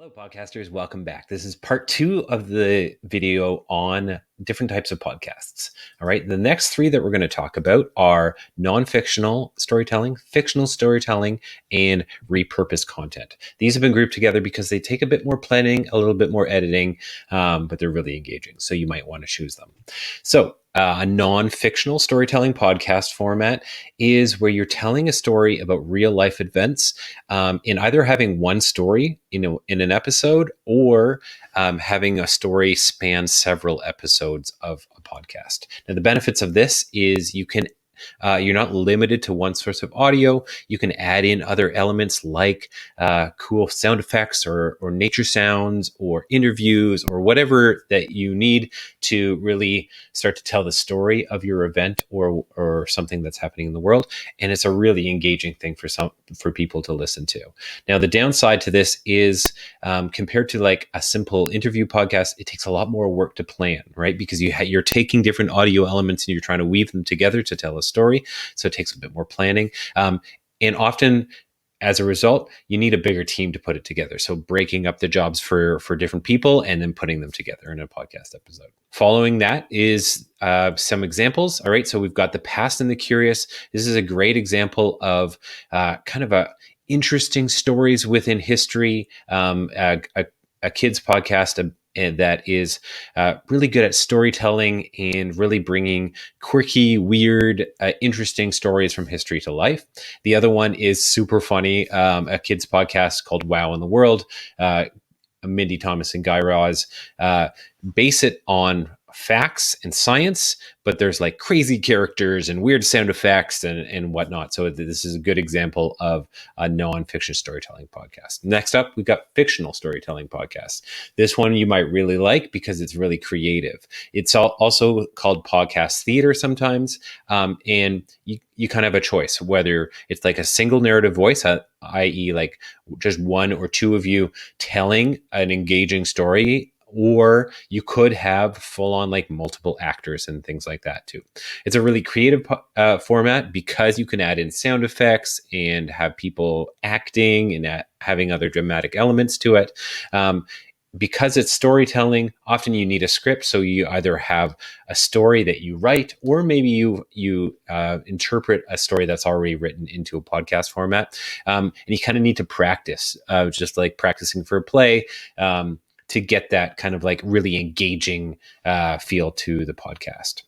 Hello, podcasters. Welcome back. This is part 2 of the video on different types of podcasts. All right. The next 3 that we're going to talk about are non-fictional storytelling, fictional storytelling, and repurposed content. These have been grouped together because they take a bit more planning, a little bit more editing, but they're really engaging. So you might want to choose them. So a non-fictional storytelling podcast format is where you're telling a story about real life events in either having one story in an episode or having a story span several episodes of a podcast. Now, the benefits of this is you're not limited to one source of audio. You can add in other elements like cool sound effects or nature sounds or interviews or whatever that you need to really start to tell the story of your event or something that's happening in the world. And it's a really engaging thing for people to listen to. Now, the downside to this is compared to like a simple interview podcast, it takes a lot more work to plan, right? Because you're taking different audio elements and you're trying to weave them together to tell a story. So it takes a bit more planning. And often, as a result, you need a bigger team to put it together. So breaking up the jobs for different people and then putting them together in a podcast episode. Following that is some examples. All right. So we've got The Past and the Curious. This is a great example of kind of a interesting stories within history, a kid's podcast and that is really good at storytelling and really bringing quirky, weird, interesting stories from history to life. The other one is super funny, a kid's podcast called Wow in the World. Mindy Thomas and Guy Raz base it on facts and science, but there's like crazy characters and weird sound effects and whatnot. So this is a good example of a non-fiction storytelling podcast. Next up, we've got fictional storytelling podcasts. This one you might really like because it's really creative. It's also called podcast theater sometimes. And you kind of have a choice whether it's like a single narrative voice, i.e. like just one or two of you telling an engaging story, or you could have full on like multiple actors and things like that too. It's a really creative format because you can add in sound effects and have people acting and having other dramatic elements to it. Because it's storytelling, often you need a script. So you either have a story that you write, or maybe you interpret a story that's already written into a podcast format. And you kind of need to practice, just like practicing for a play, to get that kind of like really engaging feel to the podcast.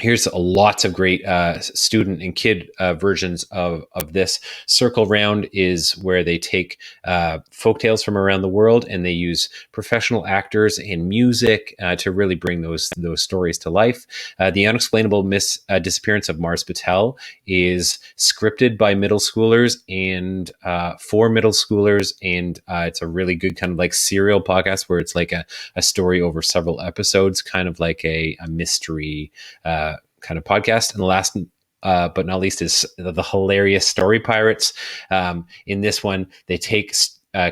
Here's lots of great student and kid versions of this. Circle Round is where they take folktales from around the world and they use professional actors and music to really bring those stories to life. The Unexplainable Disappearance of Mars Patel is scripted by middle schoolers and for middle schoolers, and it's a really good kind of like serial podcast where it's like a story over several episodes, kind of like a mystery kind of podcast. And the last but not least is the hilarious Story Pirates. In this one, they take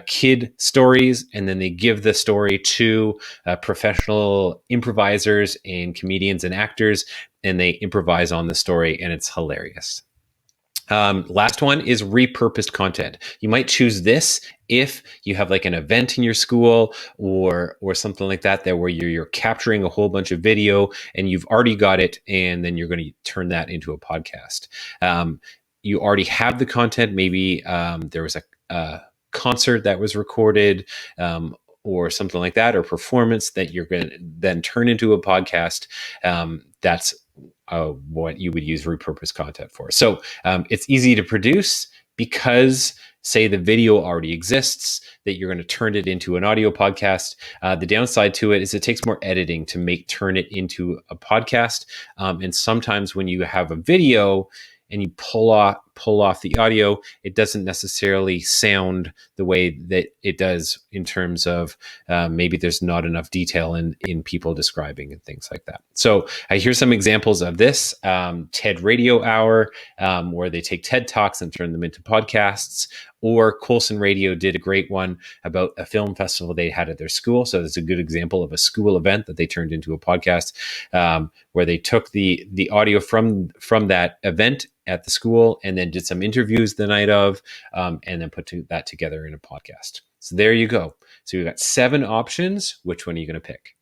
kid stories and then they give the story to professional improvisers and comedians and actors, and they improvise on the story, and it's hilarious. Last one is repurposed content. You might choose this if you have like an event in your school or something like that where you're capturing a whole bunch of video and you've already got it, and then you're going to turn that into a podcast. You already have the content. Maybe there was a concert that was recorded, or something like that, or performance that you're going to then turn into a podcast. That's what you would use repurposed content for. So it's easy to produce because, say, the video already exists, that you're going to turn it into an audio podcast. The downside to it is it takes more editing to turn it into a podcast. And sometimes when you have a video and you pull off the audio, it doesn't necessarily sound the way that it does in terms of maybe there's not enough detail in people describing and things like that. So here's some examples of this. TED Radio Hour, where they take TED Talks and turn them into podcasts. Or Colson Radio did a great one about a film festival they had at their school. So that's a good example of a school event that they turned into a podcast, where they took the audio from that event at the school and then did some interviews the night of, and then put that together in a podcast. So there you go. So you've got 7 options. Which one are you going to pick?